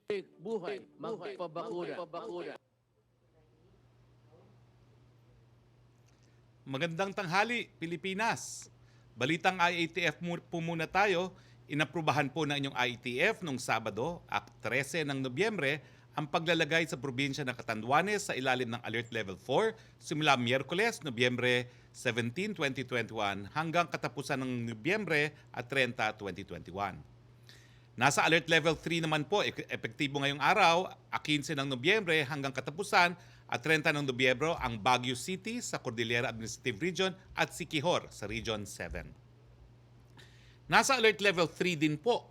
buhay, magpabakuna. Magandang tanghali, Pilipinas. Balitang IATF po muna tayo. Inaprubahan po ng inyong IATF noong Sabado, 13 ng Nobyembre, ang paglalagay sa probinsya ng Catanduanes sa ilalim ng Alert Level 4 simula Miyerkules, Nobyembre 17, 2021 hanggang katapusan ng Nobyembre 30, 2021. Nasa Alert Level 3 naman po, epektibo ngayong araw, 15 ng Nobyembre hanggang katapusan at 30 ng Nobyembre ang Baguio City sa Cordillera Administrative Region at Siquijor sa Region 7. Nasa Alert Level 3 din po,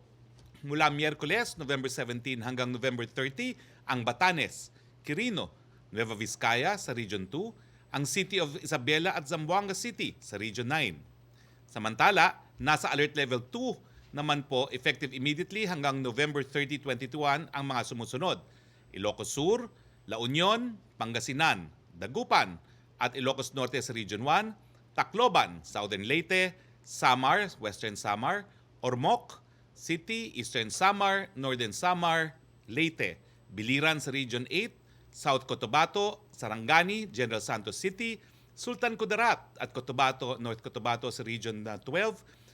mula Miyerkules, November 17 hanggang November 30, ang Batanes, Quirino, Nueva Vizcaya sa Region 2, ang City of Isabela at Zamboanga City sa Region 9. Samantala, nasa Alert Level 2 naman po, effective immediately hanggang November 30, 2021 ang mga sumusunod: Ilocos Sur, La Union, Pangasinan, Dagupan at Ilocos Norte sa Region 1, Tacloban, Southern Leyte, Samar, Western Samar, Ormoc City, Eastern Samar, Northern Samar, Leyte, Biliran sa Region 8, South Cotabato, Sarangani, General Santos City, Sultan Kudarat at Cotabato, North Cotabato sa Region 12.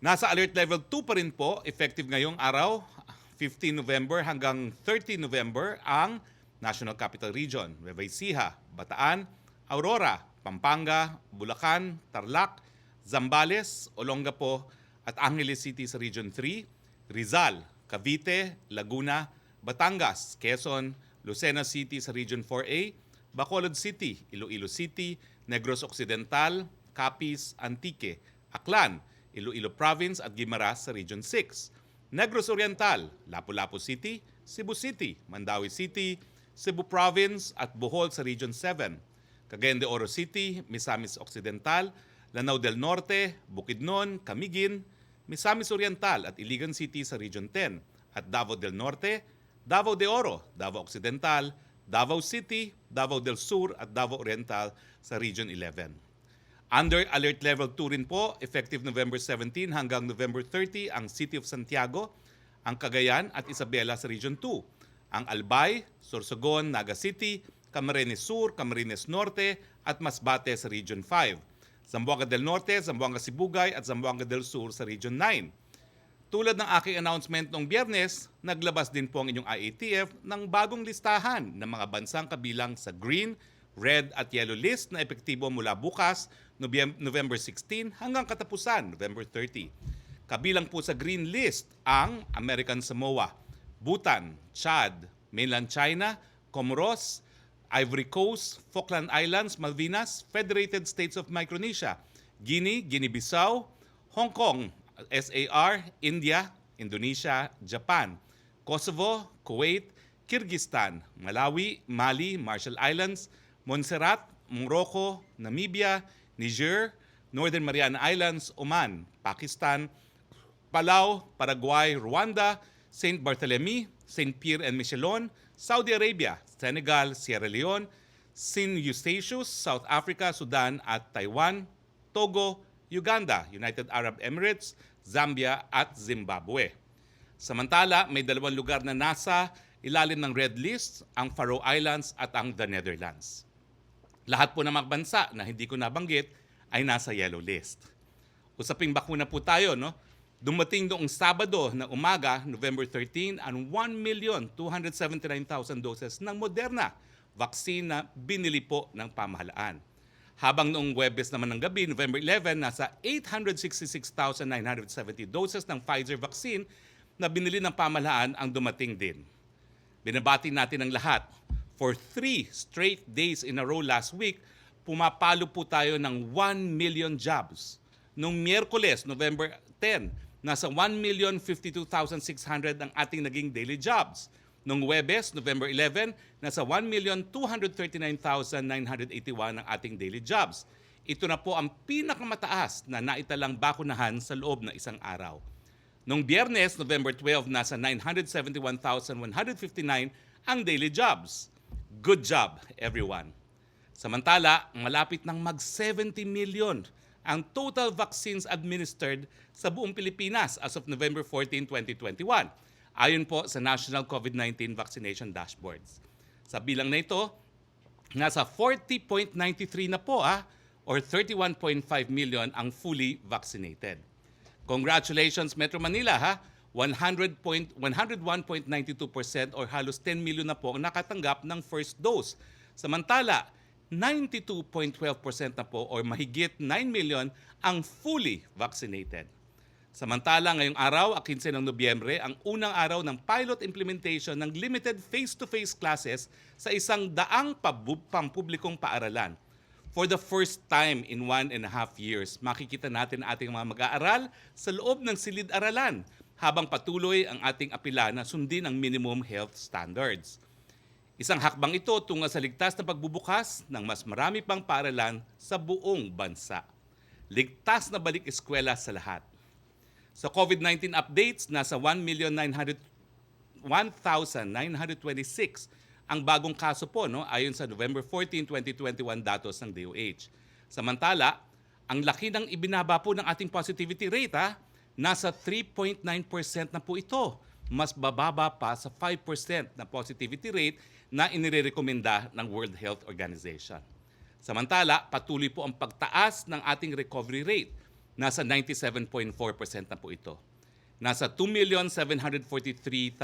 Nasa Alert Level 2 pa rin po, effective ngayong araw, 15 November hanggang 30 November, ang National Capital Region, Nueva Ecija, Bataan, Aurora, Pampanga, Bulacan, Tarlac, Zambales, Olongapo at Angeles City sa Region 3, Rizal, Cavite, Laguna, Batangas, Quezon, Lucena City sa Region 4A, Bacolod City, Iloilo City, Negros Occidental, Capiz, Antique, Aklan, Iloilo Province at Guimaras sa Region 6, Negros Oriental, Lapu-Lapu City, Cebu City, Mandawi City, Cebu Province at Bohol sa Region 7, Cagayan de Oro City, Misamis Occidental, Lanao del Norte, Bukidnon, Camiguin, Misamis Oriental at Iligan City sa Region 10 at Davao del Norte, Davao de Oro, Davao Occidental, Davao City, Davao del Sur at Davao Oriental sa Region 11. Under Alert Level 2 rin po, effective November 17 hanggang November 30 ang City of Santiago, ang Cagayan at Isabela sa Region 2, ang Albay, Sorsogon, Naga City, Camarines Sur, Camarines Norte at Masbate sa Region 5, Zamboanga del Norte, Zamboanga Sibugay at Zamboanga del Sur sa Region 9. Tulad ng aking announcement noong Biyernes, naglabas din po ang inyong IATF ng bagong listahan ng mga bansang kabilang sa Green, Red at Yellow list na epektibo mula bukas, November 16 hanggang katapusan, November 30. Kabilang po sa Green list ang American Samoa, Bhutan, Chad, Mainland China, Comoros, Ivory Coast, Falkland Islands, Malvinas, Federated States of Micronesia, Guinea, Guinea-Bissau, Hong Kong, SAR, India, Indonesia, Japan, Kosovo, Kuwait, Kyrgyzstan, Malawi, Mali, Marshall Islands, Montserrat, Morocco, Namibia, Niger, Northern Mariana Islands, Oman, Pakistan, Palau, Paraguay, Rwanda, St. Barthélemy, St. Pierre and Miquelon, Saudi Arabia, Senegal, Sierra Leone, Saint Eustatius, South Africa, Sudan at Taiwan, Togo, Uganda, United Arab Emirates, Zambia at Zimbabwe. Samantala, may dalawang lugar na nasa ilalim ng red list, ang Faroe Islands at ang the Netherlands. Lahat po ng mga bansa na hindi ko nabanggit ay nasa yellow list. Usaping bakuna po tayo, no? Dumating noong Sabado na umaga, November 13, ang 1,279,000 doses ng Moderna vaccine na binili po ng pamahalaan. Habang noong Huwebes naman ng gabi, November 11, nasa 866,970 doses ng Pfizer vaccine na binili ng pamahalaan ang dumating din. Binabati natin ang lahat. For 3 straight days in a row last week, pumapalo po tayo ng 1 million jobs. Noong Miyerkules, November 10, nasa 1,052,600 ang ating naging daily jobs. Noong Huwebes, November 11, nasa 1,239,981 ang ating daily jobs. Ito na po ang pinakamataas na naitalang bakunahan sa loob ng isang araw. Noong Biyernes, November 12, nasa 971,159 ang daily jobs. Good job, everyone. Samantala, malapit ng mag-70 million ang total vaccines administered sa buong Pilipinas as of November 14, 2021. ayon po sa National COVID-19 Vaccination Dashboards. Sa bilang na ito, nasa 40.93 na po or 31.5 million ang fully vaccinated. Congratulations Metro Manila 101.92% or halos 10 million na po ang nakatanggap ng first dose. Samantala, 92.12% na po or mahigit 9 million ang fully vaccinated. Samantala, ngayong araw, 15 ng Nobyembre, ang unang araw ng pilot implementation ng limited face-to-face classes sa 100 pampublikong paaralan. For the first time in 1.5 years, makikita natin ating mga mag-aaral sa loob ng silid-aralan habang patuloy ang ating apila na sundin ang minimum health standards. Isang hakbang ito tungo sa ligtas na pagbubukas ng mas marami pang paaralan sa buong bansa. Ligtas na balik eskwela sa lahat. Sa COVID-19 updates, nasa 1,926 ang bagong kaso po ayon sa November 14, 2021 datos ng DOH. Samantala, ang laki ng ibinaba po ng ating positivity rate nasa 3.9% na po ito. Mas bababa pa sa 5% na positivity rate na inirekomenda ng World Health Organization. Samantala, patuloy po ang pagtaas ng ating recovery rate. Nasa 97.4% na po ito. Nasa 2,743,297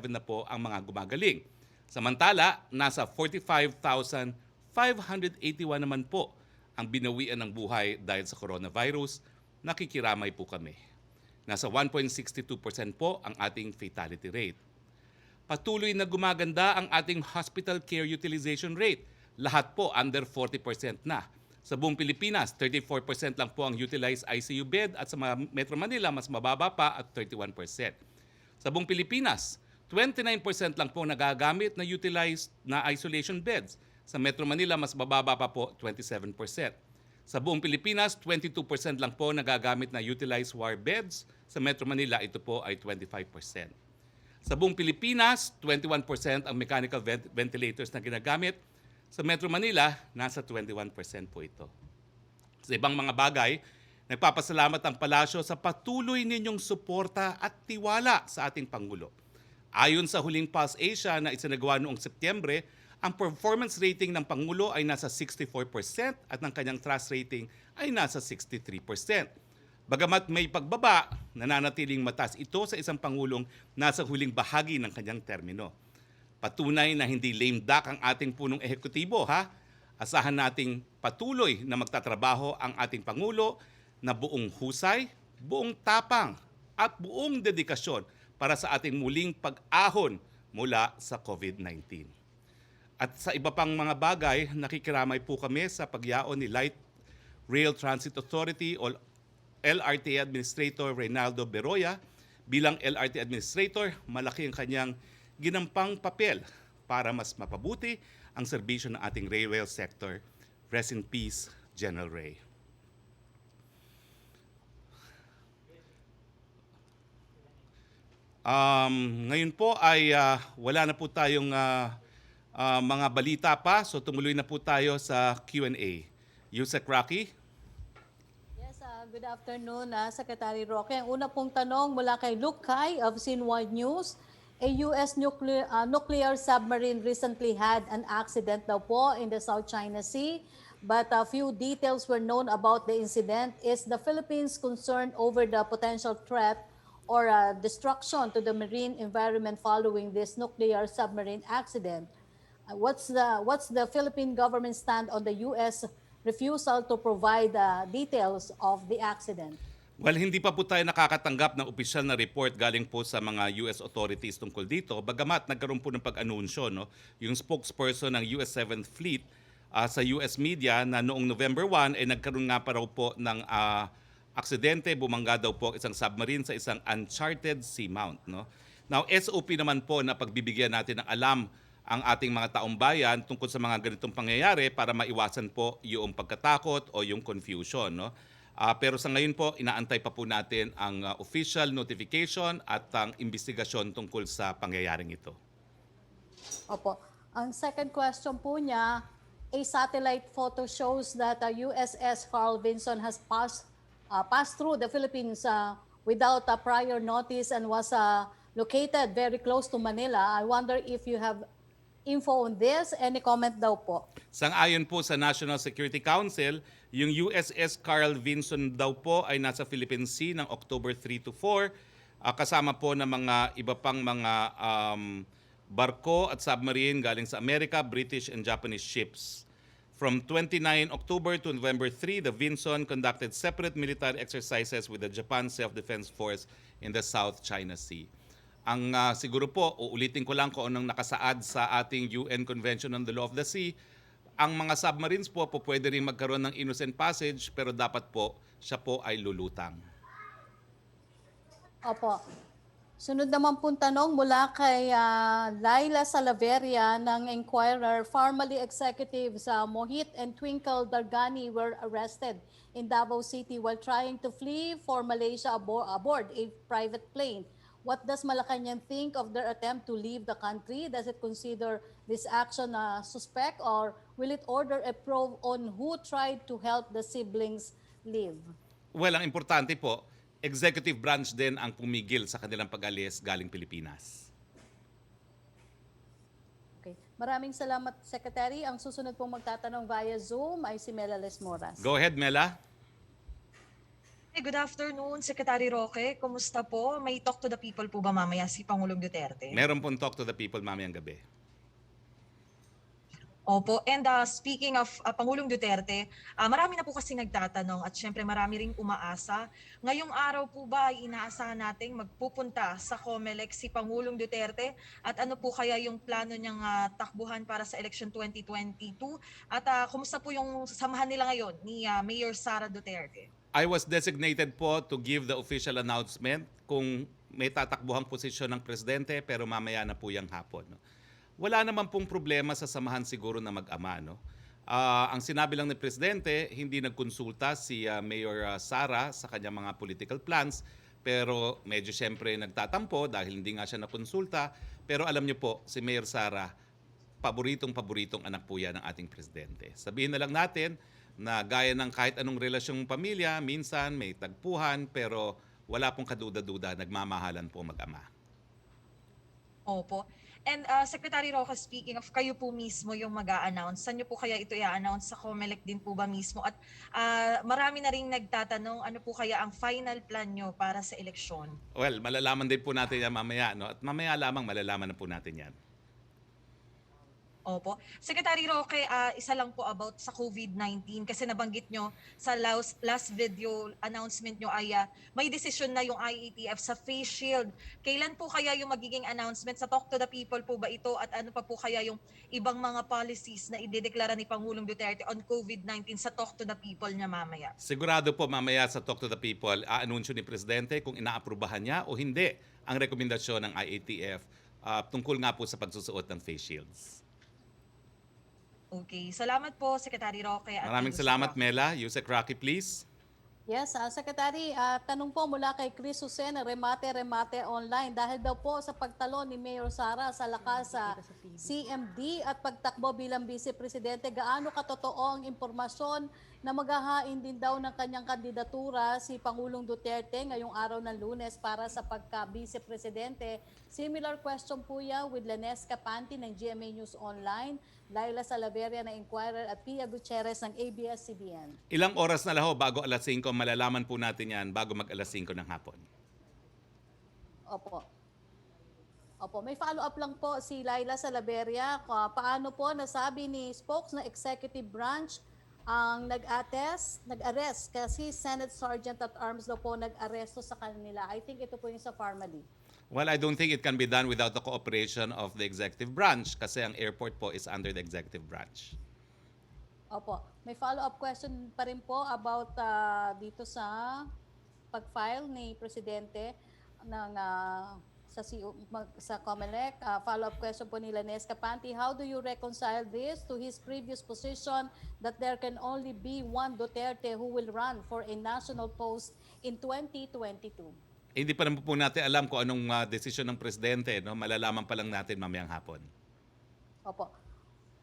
na po ang mga gumagaling. Samantala, nasa 45,581 naman po ang binawian ng buhay dahil sa coronavirus. Nakikiramay po kami. Nasa 1.62% po ang ating fatality rate. Patuloy na gumaganda ang ating hospital care utilization rate. Lahat po under 40% na. Sa buong Pilipinas, 34% lang po ang utilized ICU bed at sa Metro Manila, mas mababa pa at 31%. Sa buong Pilipinas, 29% lang po nagagamit na utilized na isolation beds. Sa Metro Manila, mas mababa pa po, 27%. Sa buong Pilipinas, 22% lang po nagagamit na utilized ward beds. Sa Metro Manila, ito po ay 25%. Sa buong Pilipinas, 21% ang mechanical ventilators na ginagamit. Sa Metro Manila, nasa 21% po ito. Sa ibang mga bagay, nagpapasalamat ang palasyo sa patuloy ninyong suporta at tiwala sa ating Pangulo. Ayon sa huling Pulse Asia na isinagawa noong Setyembre, ang performance rating ng Pangulo ay nasa 64% at ng kanyang trust rating ay nasa 63%. Bagamat may pagbaba, nananatiling mataas ito sa isang Pangulong nasa huling bahagi ng kanyang termino. Patunay na hindi lame duck ang ating punong ehekutibo Asahan nating patuloy na magtatrabaho ang ating Pangulo na buong husay, buong tapang at buong dedikasyon para sa ating muling pag-ahon mula sa COVID-19. At sa iba pang mga bagay, nakikiramay po kami sa pagyaon ni Light Rail Transit Authority o LRT Administrator Reynaldo Beroya. Bilang LRT Administrator, malaki ang kanyang ginampang papel para mas mapabuti ang serbisyo ng ating railway sector. Rest in peace, General Ray. Ngayon po ay wala na po tayong mga balita pa, so tumuloy na po tayo sa Q&A. Yusek Roque? Yes, good afternoon, Secretary Roque. Ang una pong tanong mula kay Luke Kai of Sinwide News. A U.S. nuclear submarine recently had an accident daw po in the South China Sea, but a few details were known about the incident. Is the Philippines concerned over the potential threat or destruction to the marine environment following this nuclear submarine accident? What's the Philippine government stand on the U.S. refusal to provide details of the accident? Well, hindi pa po tayo nakakatanggap ng opisyal na report galing po sa mga US authorities tungkol dito. Bagamat nagkaroon po ng pag-anunsyo, yung spokesperson ng US 7th Fleet sa US media na noong November 1 ay nagkaroon nga pa raw po ng aksidente, bumangga daw po isang submarine sa isang uncharted seamount. Now, SOP naman po na pagbibigyan natin ng alam ang ating mga taong bayan tungkol sa mga ganitong pangyayari para maiwasan po yung pagkatakot o yung confusion. Pero sa ngayon po, inaantay pa po natin ang official notification at ang investigasyon tungkol sa pangyayaring ito. Opo. Ang second question po niya, a satellite photo shows that USS Carl Vinson has passed through the Philippines without a prior notice and was located very close to Manila. I wonder if you have info on this. Any comment daw po? Sang-ayon po sa National Security Council, yung USS Carl Vinson daw po ay nasa Philippine Sea ng October 3 to 4, kasama po ng mga iba pang mga barko at submarine galing sa Amerika, British and Japanese ships. From 29 October to November 3, the Vinson conducted separate military exercises with the Japan Self-Defense Force in the South China Sea. Ang siguro po, uulitin ko lang kung anong nakasaad sa ating UN Convention on the Law of the Sea. Ang mga submarines po pwede rin magkaroon ng innocent passage pero dapat po siya po ay lulutang. Opo. Sunod naman pong tanong mula kay Laila Salaveria ng Inquirer. Formerly executives Mohit and Twinkle Dargani were arrested in Davao City while trying to flee for Malaysia aboard a private plane. What does Malacanang think of their attempt to leave the country? Does it consider this action suspect or will it order a probe on who tried to help the siblings leave? Well, ang importante po, executive branch din ang pumigil sa kanilang pag-alis galing Pilipinas. Okay. Maraming salamat, Secretary. Ang susunod pong magtatanong via Zoom ay si Mela Lesmoras. Go ahead, Mela. Hey, good afternoon, Secretary Roque. Kumusta po? May talk to the people po ba mamaya si Pangulong Duterte? Meron pong talk to the people mamayang gabi. Opo. And speaking of Pangulong Duterte, marami na po kasi nagtatanong at syempre marami ring umaasa. Ngayong araw po ba ay inaasahan nating magpupunta sa COMELEC si Pangulong Duterte? At ano po kaya yung plano niyang takbuhan para sa election 2022? At kumusta po yung samahan nila ngayon ni Mayor Sara Duterte? I was designated po to give the official announcement kung may tatakbuhang posisyon ng presidente pero mamaya na po yung hapon. No? Wala naman pong problema sa samahan siguro na mag-ama. No? Ang sinabi lang ni presidente, hindi nagkonsulta si Mayor Sara sa kanyang mga political plans pero medyo siyempre nagtatampo dahil hindi nga siya nakonsulta. Pero alam niyo po, si Mayor Sara, paboritong anak po yan ng ating presidente. Sabihin na lang natin, na gaya ng kahit anong relasyong pamilya, minsan may tagpuhan, pero wala pong kaduda-duda, nagmamahalan po mag-ama. Opo. And Secretary Roque, speaking of, kayo po mismo yung mag-a-announce. Saan nyo po kaya ito i-announce? Sa COMELEC din po ba mismo? At marami na rin nagtatanong, ano po kaya ang final plan nyo para sa eleksyon? Well, malalaman din po natin yan mamaya. No? At mamaya lamang malalaman na po natin yan. Opo. Secretary Roque, isa lang po about sa COVID-19 kasi nabanggit nyo sa last video announcement nyo ay may desisyon na yung IATF sa face shield. Kailan po kaya yung magiging announcement? Sa Talk to the People po ba ito at ano pa po kaya yung ibang mga policies na idedeklara ni Pangulong Duterte on COVID-19 sa Talk to the People niya mamaya? Sigurado po mamaya sa Talk to the People, aanunsyo ni Presidente kung inaaprubahan niya o hindi ang rekomendasyon ng IATF tungkol nga po sa pagsusuot ng face shields. Okay. Salamat po, Secretary Roque. At Maraming salamat, Mela. Yusek Roque, please. Yes, Secretary, tanong po mula kay Chris Hussein, remate online. Dahil daw po sa pagtalo ni Mayor Sara sa lakas sa CMD at pagtakbo bilang Vice Presidente, gaano katotoo ang impormasyon na maghahain din daw ng kanyang kandidatura si Pangulong Duterte ngayong araw ng Lunes para sa pagka-Vice Presidente? Similar question po yan with Lenesca Panti ng GMA News Online, Laila Salaveria ng Inquirer at Pia Gutierrez ng ABS-CBN. Ilang oras na laho bago alas 5, malalaman po natin yan bago mag alas 5 ng hapon. Opo, may follow-up lang po si Laila Salaveria. Paano po nasabi ni Spokes na executive branch ang nag-arrest kasi Senate Sergeant at Arms daw po nag-aresto sa kanila. I think ito po yung sa Farmally. Well, I don't think it can be done without the cooperation of the executive branch kasi ang airport po is under the executive branch. Opo. May follow-up question pa rin po about dito sa pag-file ni Presidente ng sa COMELEC. Follow-up question po ni Lenesca Panti. How do you reconcile this to his previous position that there can only be one Duterte who will run for a national post in 2022? Hindi pa naman po natin alam kung anong desisyon ng Presidente. No? Malalaman pa lang natin mamayang hapon. Opo.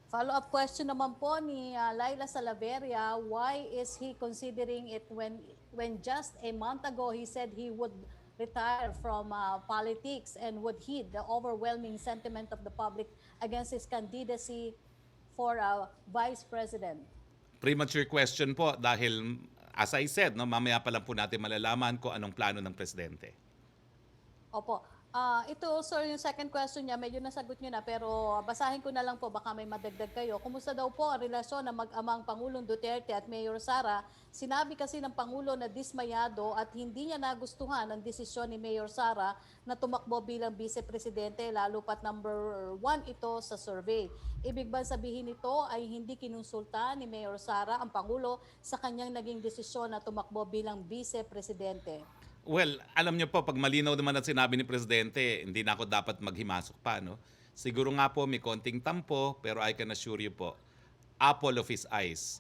Follow-up question naman po ni Laila Salaveria, why is he considering it when when just a month ago he said he would retire from politics and would heed the overwhelming sentiment of the public against his candidacy for vice president? Premature question po dahil as I said, no, mamaya pa lang po natin malalaman kung anong plano ng presidente. Opo. Ito, sir, yung second question niya, medyo nasagot niyo na, pero basahin ko na lang po, baka may madagdag kayo. Kumusta daw po ang relasyon ng mag-amang Pangulong Duterte at Mayor Sara? Sinabi kasi ng Pangulo na dismayado at hindi niya nagustuhan ang desisyon ni Mayor Sara na tumakbo bilang vice-presidente, lalo pat number 1 ito sa survey. Ibig ba sabihin nito ay hindi kinonsulta ni Mayor Sara ang Pangulo sa kanyang naging desisyon na tumakbo bilang vice-presidente? Well, alam niyo po, pag malinaw naman ang sinabi ni Presidente, hindi na ako dapat maghimasok pa, no? Siguro nga po may konting tampo, pero I can assure you po, apple of his eyes.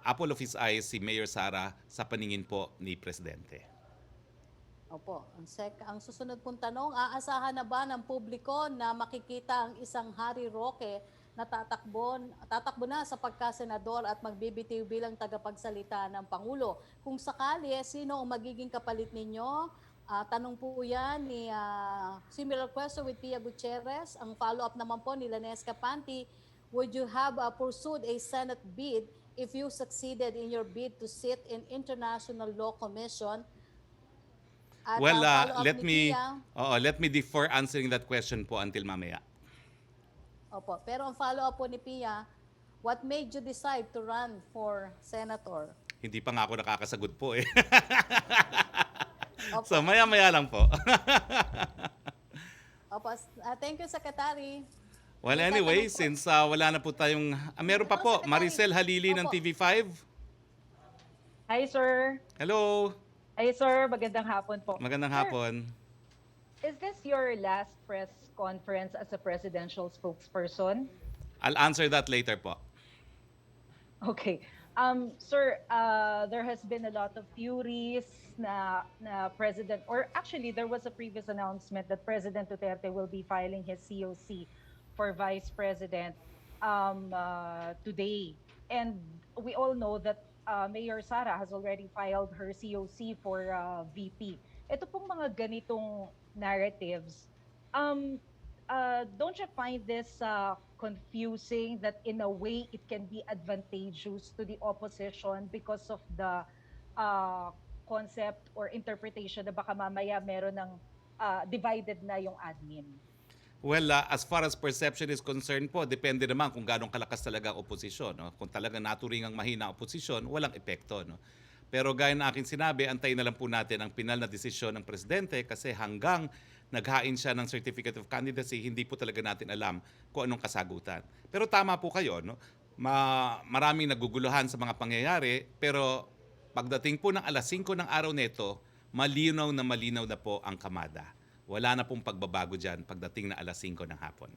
Apple of his eyes si Mayor Sara sa paningin po ni Presidente. Opo. Ang susunod pong tanong, aasahan na ba ng publiko na makikita ang isang Harry Roque na tatakbo na sa pagkasenador at magbibitiw bilang tagapagsalita ng Pangulo? Kung sakali, sino ang magiging kapalit ninyo? Tanong po yan ni similar question with Pia Gutierrez. Ang follow-up naman po ni Lanesca Panti, would you have pursued a Senate bid if you succeeded in your bid to sit in International Law Commission? At Well, follow-up let ni me defer answering that question po until mamaya. Opo. Pero ang follow-up po ni Pia, what made you decide to run for senator? Hindi pa nga ako nakakasagot po eh. Opo. So maya-maya lang po. Opo. Thank you, Secretary. Well, May anyway, tatanong po. since wala na po tayong... meron pa po, Maricel Halili ng Opo. TV5. Hi, sir. Hello, Hi, sir. Magandang hapon po. magandang Sir, hapon. Is this your last press conference as a presidential spokesperson? I'll answer that later po. Okay. Sir, there has been a lot of theories na President, or actually there was a previous announcement that President Duterte will be filing his COC for Vice President today. And we all know that Mayor Sara has already filed her COC for VP. Ito pong mga ganitong narratives, don't you find this confusing that in a way it can be advantageous to the opposition because of the concept or interpretation na baka mamaya meron ng divided na yung admin? Well, as far as perception is concerned po, depende naman kung gaano kalakas talaga ang oposisyon. No? Kung talaga naturingang mahina ang oposisyon, walang epekto. No? Pero gaya na aking sinabi, antayin na lang po natin ang pinal na desisyon ng Presidente kasi hanggang naghain siya ng Certificate of Candidacy, hindi po talaga natin alam kung anong kasagutan. Pero tama po kayo, no? Maraming naguguluhan sa mga pangyayari, pero pagdating po ng alas 5 ng araw nito, malinaw na po ang kamada. Wala na pong pagbabago dyan pagdating na alas 5 ng hapon.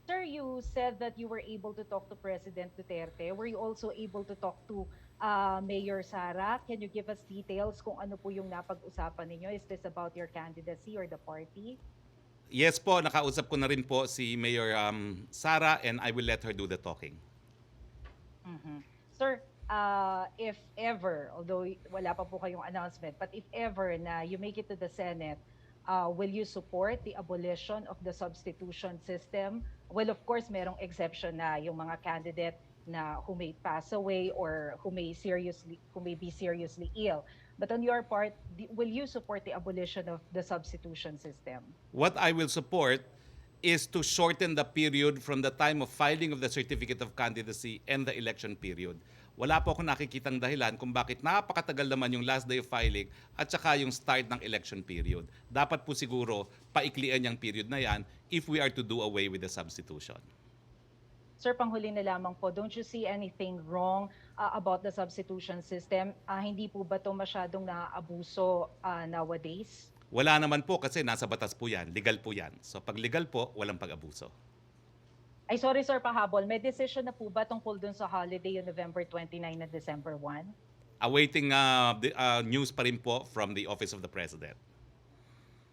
Sir, you said that you were able to talk to President Duterte. Were you also able to talk to Mayor Sara? Can you give us details kung ano po yung napag-usapan ninyo? Is this about your candidacy or the party? Yes po, nakausap ko na rin po si Mayor Sara and I will let her do the talking. Mhm. Sir, if ever, although wala pa po kayong announcement, but if ever na you make it to the Senate, will you support the abolition of the substitution system? Well, of course, merong exception na yung mga candidate na who may pass away or who may be seriously ill. But on your part, will you support the abolition of the substitution system? What I will support is to shorten the period from the time of filing of the Certificate of Candidacy and the election period. Wala po akong nakikitang dahilan kung bakit napakatagal naman yung last day of filing at saka yung start ng election period. Dapat po siguro paiklian yung period na yan if we are to do away with the substitution. Sir, panghuli na lamang po, don't you see anything wrong about the substitution system? Hindi po ba ito masyadong naaabuso nowadays? Wala naman po kasi nasa batas po yan. Legal po yan. So pag legal po, walang pag-abuso. Ay, sorry sir, pahabol. May decision na po ba tungkol dun sa holiday yung November 29 na December 1? Awaiting news pa rin po from the Office of the President.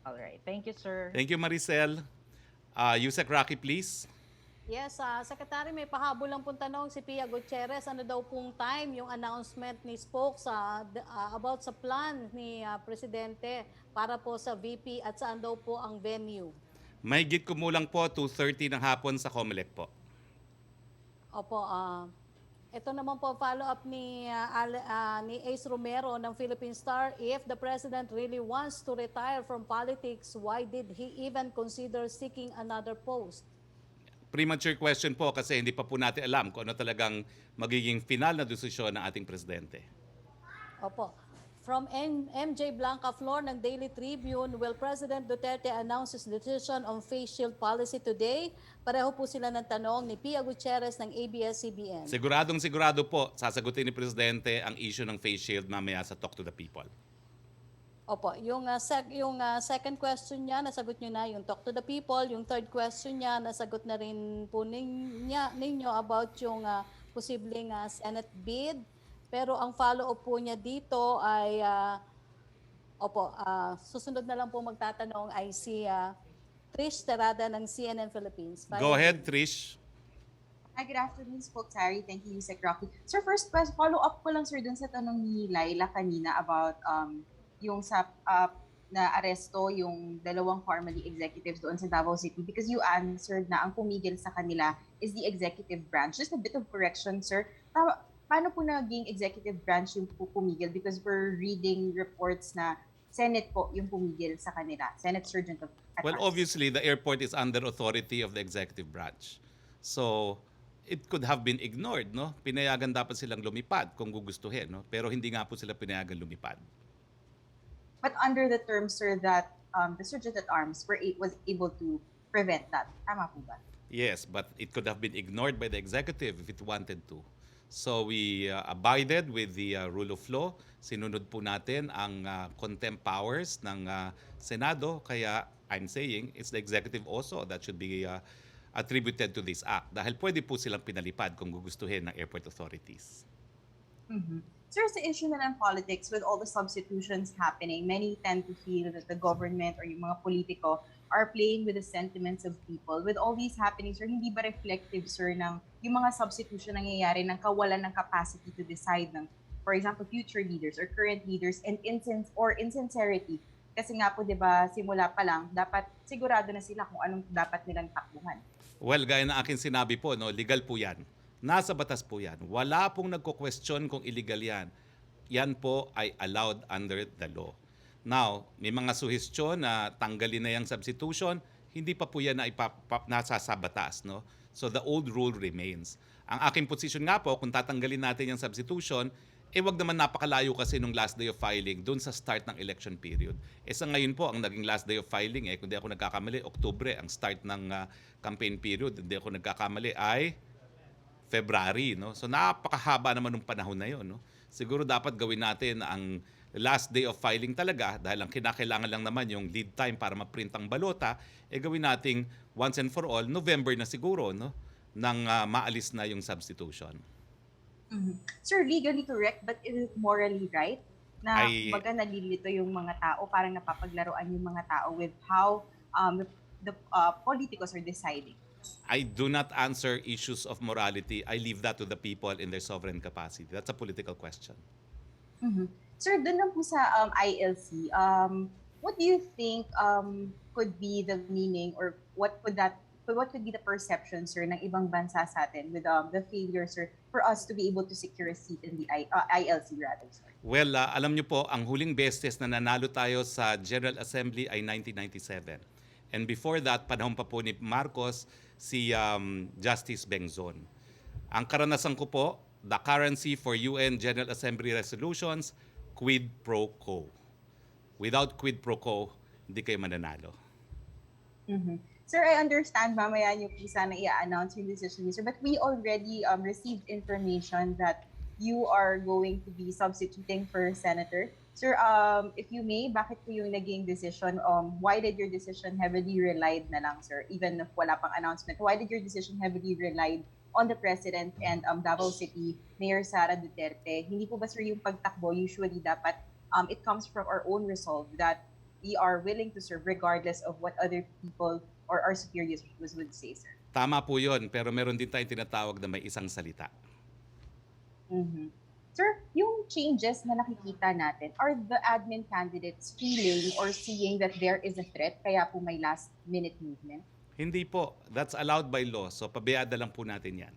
Alright, thank you sir. Thank you, Maricel. Yusek Roque, please. Yes, Secretary, may pahabol lang pong tanong si Pia Gutierrez. Ano daw pong time yung announcement ni Spokes about sa plan ni Presidente para po sa VP at saan daw po ang venue? May git kumulang po 2:30 ng hapon sa COMELEC po. Opo, ito naman po follow-up ni Ace Romero ng Philippine Star. If the President really wants to retire from politics, why did he even consider seeking another post? Premature question po kasi hindi pa po natin alam kung ano talagang magiging final na desisyon ng ating presidente. Opo. From MJ Blanca Flor ng Daily Tribune, will President Duterte announce his decision on face shield policy today? Pareho po sila ng tanong ni Pia Gutierrez ng ABS-CBN. Siguradong sigurado po sasagutin ni Presidente ang issue ng face shield mamaya sa Talk to the People. Opo, yung second question niya, nasagot niyo na yung Talk to the People. Yung third question niya, nasagot na rin po ninyo about yung posibleng Senate bid. Pero ang follow-up po niya dito ay, susunod na lang po magtatanong ay si Trish Terada ng CNN Philippines. Go ahead, Trish. Hi, good afternoon, Spokesperson. Thank you, Sec Roque. Sir, first question, follow-up ko lang, sir, dun sa tanong ni Laila kanina about yung sa na aresto yung dalawang formerly executives doon sa Davao City because you answered na ang pumigil sa kanila is the executive branch. Just a bit of correction, sir. Paano po naging executive branch yung pumigil? Because we're reading reports na Senate po yung pumigil sa kanila. Senate Sergeant of at Well, Arms. obviously, the airport is under authority of the executive branch. So, it could have been ignored, no? Pinayagan dapat silang lumipad kung gugustuhin, no? Pero hindi nga po sila pinayagan lumipad. But under the terms, sir, that the Sergeant at Arms was able to prevent that. Tama po ba? Yes, but it could have been ignored by the executive if it wanted to. So we abided with the rule of law. Sinunod po natin ang contempt powers ng Senado. Kaya I'm saying it's the executive also that should be attributed to this act. Dahil pwede po silang pinalipad kung gugustuhin ng airport authorities. Mm-hmm. Sir, sa issue na ng politics, with all the substitutions happening, many tend to feel that the government or yung mga politiko are playing with the sentiments of people. With all these happenings, sir, hindi ba reflective, sir, ng yung mga substitution nangyayari ng kawalan ng capacity to decide ng, for example, future leaders or current leaders and insincerity? Kasi nga po, di ba, simula pa lang, dapat sigurado na sila kung anong dapat nilang takbuhan. Well, gaya ng akin sinabi po, no, legal po yan. Nasa batas po yan. Wala pong nagko-question kung illegal yan. Yan po ay allowed under the law. Now, may mga suhestyon na tanggalin na yung substitution, hindi pa po yan na nasa sa batas, no? So the old rule remains. Ang aking position nga po, kung tatanggalin natin yung substitution, wag naman napakalayo kasi nung last day of filing doon sa start ng election period. Sa ngayon po, ang naging last day of filing, kung di ako nagkakamali, Oktubre, ang start ng campaign period, hindi ako nagkakamali, ay February, no? So napakahaba naman ng panahon na yon, no? Siguro dapat gawin natin ang last day of filing talaga dahil ang kinakailangan lang naman yung lead time para ma-print ang balota, gawin nating once and for all, November na siguro, no? Nang maalis na yung substitution. Mm-hmm. Sir, legally correct, but is it morally right? Na baga nalilito yung mga tao, parang napapaglaruan yung mga tao with how the politicos are deciding. I do not answer issues of morality. I leave that to the people in their sovereign capacity. That's a political question. Mm-hmm. Sir, dun lang po sa ILC, what do you think could be the meaning or what could be the perception, sir, ng ibang bansa sa atin with the failure, sir, for us to be able to secure a seat in the ILC rather, sir? Well, alam niyo po, ang huling beses na nanalo tayo sa General Assembly ay 1997. And before that, panahon pa po ni Marcos, si Justice Bengzon. Ang karanasan ko po, the currency for UN General Assembly resolutions, quid pro quo. Without quid pro quo, hindi kayo mananalo. Mm-hmm. Sir, I understand mamaya niyo po sana i-announce yung decision niyo, sir, but we already received information that you are going to be substituting for Senator. Sir, if you may, bakit po yung naging decision? Why did your decision heavily relied na lang, sir, even if wala pang announcement? Why did your decision heavily relied on the President and Davao City Mayor Sara Duterte? Hindi po ba, sir, yung pagtakbo usually dapat it comes from our own resolve that we are willing to serve regardless of what other people or our superiors would say, sir? Tama po yun, pero meron din tayong tinatawag na may isang salita. Mhm. Sir, yung changes na nakikita natin, are the admin candidates feeling or seeing that there is a threat kaya po may last-minute movement? Hindi po. That's allowed by law. So pabayaan lang po natin yan.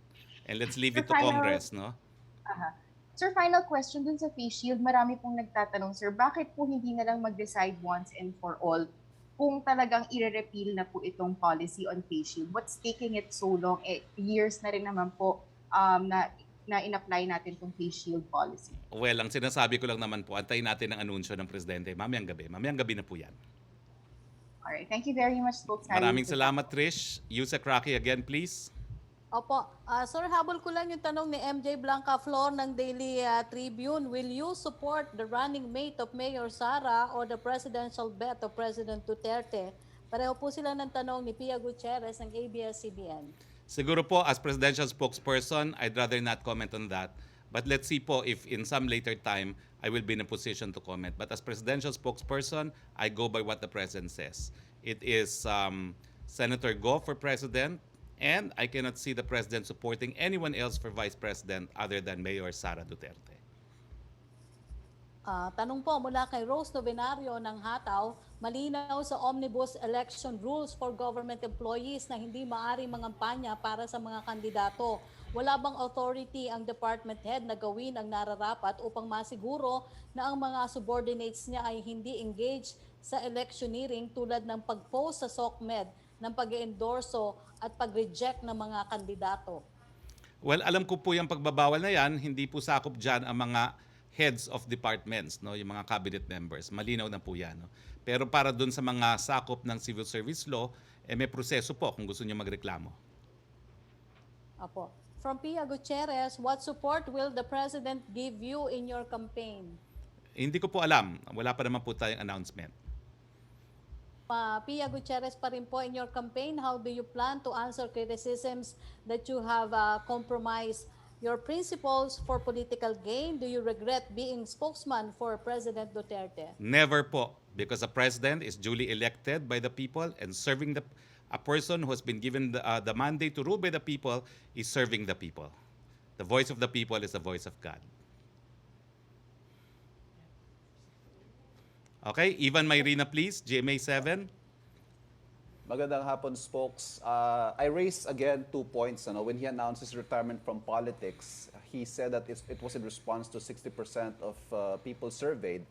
And let's leave Sir, it to Congress, no? Aha. Sir, final question dun sa face shield. Marami pong nagtatanong, sir, bakit po hindi na lang mag-decide once and for all kung talagang i-repeal na po itong policy on face shield? What's taking it so long? Years na rin naman po na in-apply natin itong face shield policy. Well, ang sinasabi ko lang naman po, antayin natin ang anunsyo ng Presidente mamayang gabi. Mamayang gabi na po yan. Alright, thank you very much, Spokesperson. Maraming salamat, Trish. Yusek Roque again, please. Opo. Sir, habol ko lang yung tanong ni MJ Blanca Flor ng Daily Tribune. Will you support the running mate of Mayor Sara or the presidential bet of President Duterte? Pareho po sila ng tanong ni Pia Gutierrez ng ABS-CBN. Siguro po, as presidential spokesperson, I'd rather not comment on that. But let's see po if in some later time, I will be in a position to comment. But as presidential spokesperson, I go by what the president says. It is Senator Go for president, and I cannot see the president supporting anyone else for vice president other than Mayor Sara Duterte. Tanong po mula kay Rose Novenario ng Hataw, malinaw sa omnibus election rules for government employees na hindi maaaring mangampanya para sa mga kandidato. Wala bang authority ang department head na gawin ang nararapat upang masiguro na ang mga subordinates niya ay hindi engaged sa electioneering tulad ng pag-post sa SOCMED, ng pag-endorso at pag-reject ng mga kandidato? Well, alam ko po yung pagbabawal na yan, hindi po sakop dyan ang mga heads of departments, no, yung mga cabinet members. Malinaw na po yan. No? Pero para dun sa mga sakop ng civil service law, may proseso po kung gusto niyo magreklamo. Apo. From Pia Gutierrez, what support will the President give you in your campaign? Hindi ko po alam. Wala pa naman po tayong announcement. Pia Gutierrez pa rin po, in your campaign, how do you plan to answer criticisms that you have compromised your principles for political gain? Do you regret being spokesman for President Duterte? Never po, because a president is duly elected by the people and serving a person who has been given the mandate to rule by the people is serving the people. The voice of the people is the voice of God. Okay, Ivan Mayrina, please, GMA 7. Magandang hapon, Spokes. I raised again 2 points. When he announced his retirement from politics, he said that it was in response to 60% of people surveyed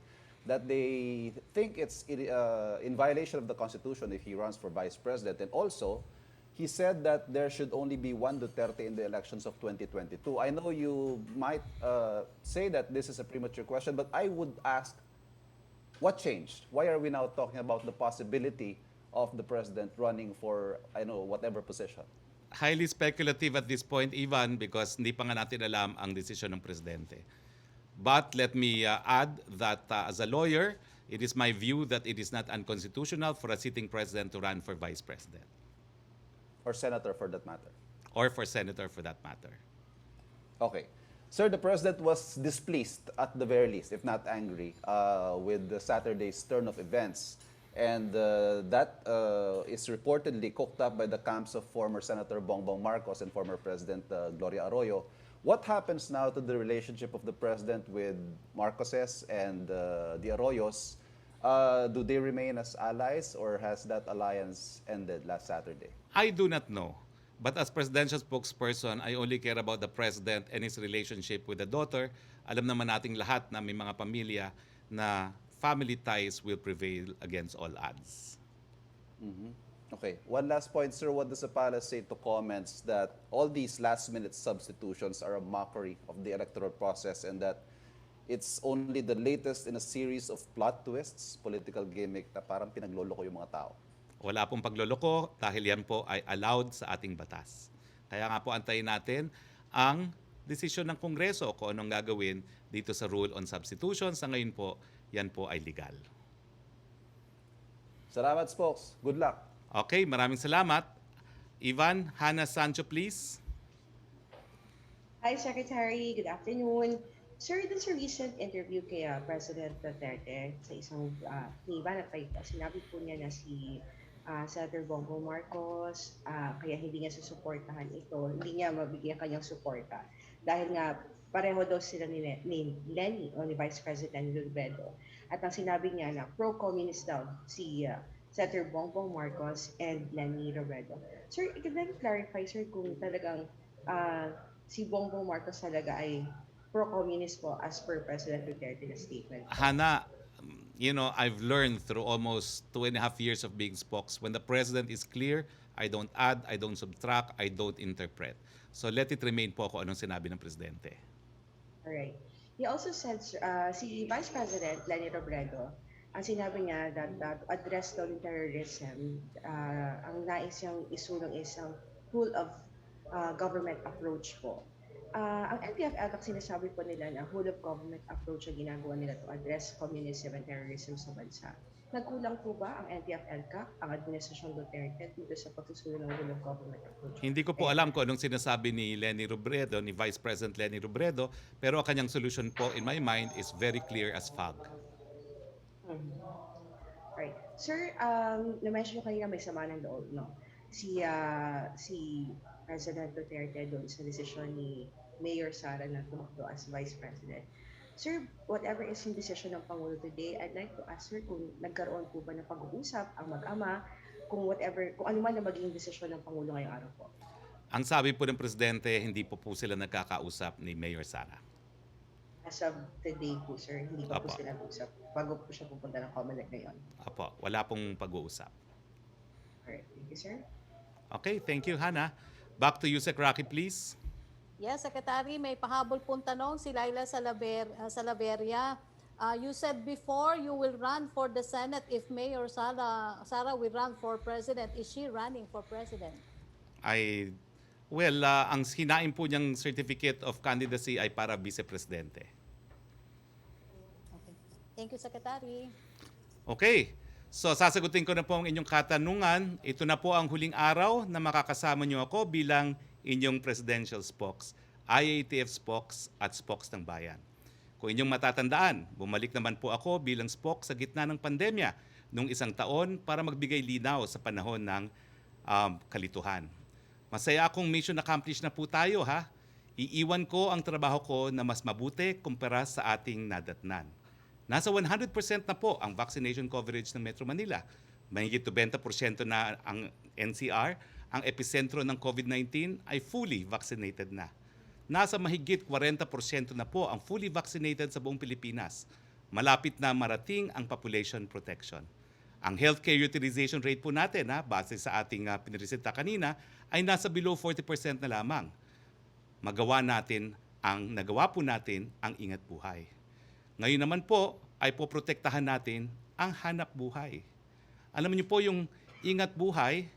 that they think it's in violation of the Constitution if he runs for vice president. And also, he said that there should only be one Duterte in the elections of 2022. I know you might say that this is a premature question, but I would ask, what changed? Why are we now talking about the possibility of the president running for, whatever position? Highly speculative at this point, Ivan, because hindi pa nga natin alam ang desisyon ng presidente. But let me add that as a lawyer, it is my view that it is not unconstitutional for a sitting president to run for vice president. Or senator for that matter? Or for senator for that matter. Okay. Sir, the president was displeased at the very least, if not angry, with the Saturday's turn of events. And that is reportedly cooked up by the camps of former Senator Bongbong Marcos and former President Gloria Arroyo. What happens now to the relationship of the president with Marcoses and the Arroyos? Do they remain as allies, or has that alliance ended last Saturday? I do not know. But as presidential spokesperson, I only care about the president and his relationship with the daughter. Alam naman nating lahat na may mga pamilya na family ties will prevail against all odds. Mm-hmm. Okay. One last point, sir. What does the palace say to comments that all these last-minute substitutions are a mockery of the electoral process and that it's only the latest in a series of plot twists, political gimmick na parang pinagloloko yung mga tao? Wala pong pagloloko dahil yan po ay allowed sa ating batas. Kaya nga po antayin natin ang desisyon ng Kongreso kung anong gagawin dito sa rule on substitution. Sa ngayon po, yan po ay legal. Salamat, Spokes. Good luck. Okay, maraming salamat. Ivan, Hannah Sancho, please. Hi, Secretary. Good afternoon. Sir, there's a recent interview kay President Duterte sa isang Ivan at sinabi po niya na si Senator Bongbong Marcos, kaya hindi niya susuportahan ito, hindi niya mabigyan kanyang suporta. Dahil nga pareho daw sila ni Lenny o ni Vice President Robredo. At ang sinabi niya na pro-communist daw si Senator Bongbong Marcos and Lenny Robredo. Sir, can you clarify, sir, kung talagang si Bongbong Marcos talaga ay pro-communist po as per President Duterte na statement? Hana, I've learned through almost 2.5 years of being spokes, when the president is clear, I don't add, I don't subtract, I don't interpret. So let it remain po kung anong sinabi ng presidente. Alright. He also said, si Vice President Lenny Robredo, ang sinabi niya that to address daw ng terrorism, ang nais niyang isulong is ang full of government approach po. Ang NTF-ELCAC sinasabi po nila na whole of government approach ang ginagawa nila to address communism and terrorism sa bansa. Nagkulang po ba ang NTF-ELCAC, ang Administrasyon Duterte, dito sa pagsusunod ng whole of government approach? Hindi ko po alam kung anong sinasabi ni Lenny Robredo, ni Vice President Lenny Robredo, pero ang kanyang solution po in my mind is very clear as fog. Right. Sir, na-mention nyo kanina may sama ng loob, no? Si President Duterte doon sa desisyon ni Mayor Sara na tumakbo as Vice President. Sir, whatever is yung decision ng Pangulo today, I'd like to ask sir kung nagkaroon po ba ng pag-uusap ang mag-ama, kung ano man na maging desisyon ng Pangulo ngayong araw po. Ang sabi po ng presidente, hindi po sila nagkakausap ni Mayor Sara. As of today po sir, hindi pa po Apo. sila nag-usap bago po siya pupunta ng COMELEC ngayon. Apo, wala pong pag-uusap. Alright, thank you sir. Okay, thank you, Hana. Back to you, Sec. Roque, please. Yes, Secretary, may pahabol pong tanong si Laila Salaveria. You said before you will run for the Senate if Mayor Sara will run for President. Is she running for President? Ang hinain po niyang certificate of candidacy ay para vice-presidente. Okay. Thank you, Secretary. Okay. So, sasagutin ko na po ang inyong katanungan. Ito na po ang huling araw na makakasama niyo ako bilang inyong presidential spokes, IATF spokes at spokes ng bayan. Kung inyong matatandaan, bumalik naman po ako bilang spoke sa gitna ng pandemya noong 1 taon para magbigay linaw sa panahon ng kalituhan. Masaya akong mission accomplished na po tayo ha. Iiwan ko ang trabaho ko na mas mabuti kumpara sa ating nadatnan. Nasa 100% na po ang vaccination coverage ng Metro Manila. Mahigit 20% na ang NCR, ang epicentro ng COVID-19 ay fully vaccinated na. Nasa mahigit 40% na po ang fully vaccinated sa buong Pilipinas. Malapit na marating ang population protection. Ang healthcare utilization rate po natin, base sa ating piniresenta kanina, ay nasa below 40% na lamang. Nagawa po natin ang ingat buhay. Ngayon naman po ay poprotektahan natin ang hanap buhay. Alam niyo po yung ingat buhay,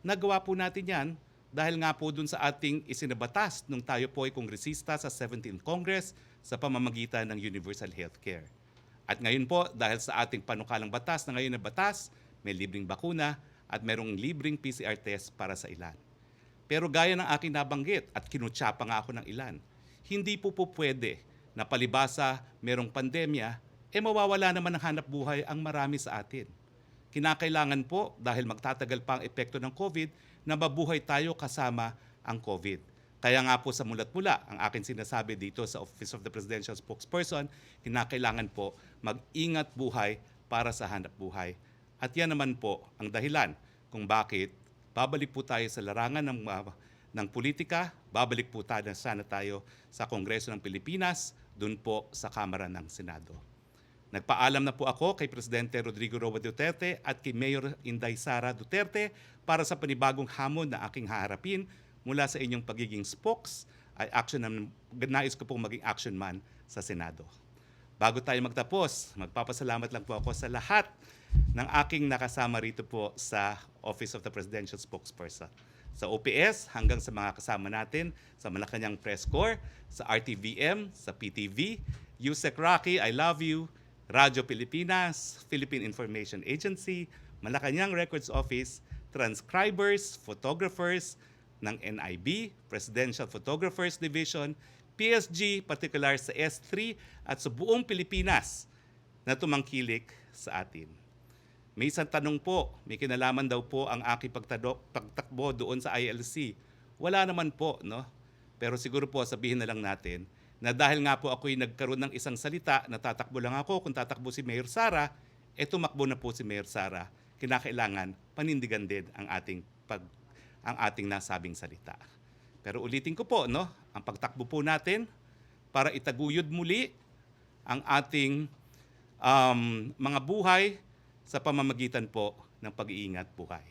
nagawa po natin yan dahil nga po dun sa ating isinabatas nung tayo po ay kongresista sa 17th Congress sa pamamagitan ng universal healthcare. At ngayon po, dahil sa ating panukalang batas na ngayon na batas, may libreng bakuna at merong libreng PCR test para sa ilan. Pero gaya ng aking nabanggit at kinutsa pa nga ako ng ilan, hindi po pwede na palibasa merong pandemya, mawawala naman ng hanap buhay ang marami sa atin. Kinakailangan po, dahil magtatagal pa ang epekto ng COVID, na mabuhay tayo kasama ang COVID. Kaya nga po sa mulat-mula, ang akin sinasabi dito sa Office of the Presidential Spokesperson, kinakailangan po mag-ingat buhay para sa hanap buhay. At yan naman po ang dahilan kung bakit babalik po tayo sa larangan ng politika, babalik po sana tayo sa Kongreso ng Pilipinas, dun po sa Kamara ng Senado. Nagpaalam na po ako kay Presidente Rodrigo Roa Duterte at kay Mayor Inday Sara Duterte para sa panibagong hamon na aking haharapin mula sa inyong pagiging spokes ay nais ko pong maging action man sa Senado. Bago tayo magtapos, magpapasalamat lang po ako sa lahat ng aking nakasama rito po sa Office of the Presidential Spokesperson. Sa OPS hanggang sa mga kasama natin sa Malacanang Press Corps, sa RTVM, sa PTV, Sec. Roque, I love you, Radyo Pilipinas, Philippine Information Agency, Malacanang Records Office, transcribers, photographers ng NIB, Presidential Photographers Division, PSG, particular sa S3 at sa buong Pilipinas na tumangkilik sa atin. May isang tanong po, may kinalaman daw po ang aking pagtakbo doon sa ILC. Wala naman po, no? Pero siguro po sabihin na lang natin na dahil nga po ako'y nagkaroon ng isang salita na tatakbo lang ako, kung tatakbo si Mayor Sara, tumakbo na po si Mayor Sara. Kinakailangan panindigan din ang ating nasabing salita. Pero ulitin ko po, no? Ang pagtakbo po natin para itaguyod muli ang ating mga buhay sa pamamagitan po ng pag-iingat buhay.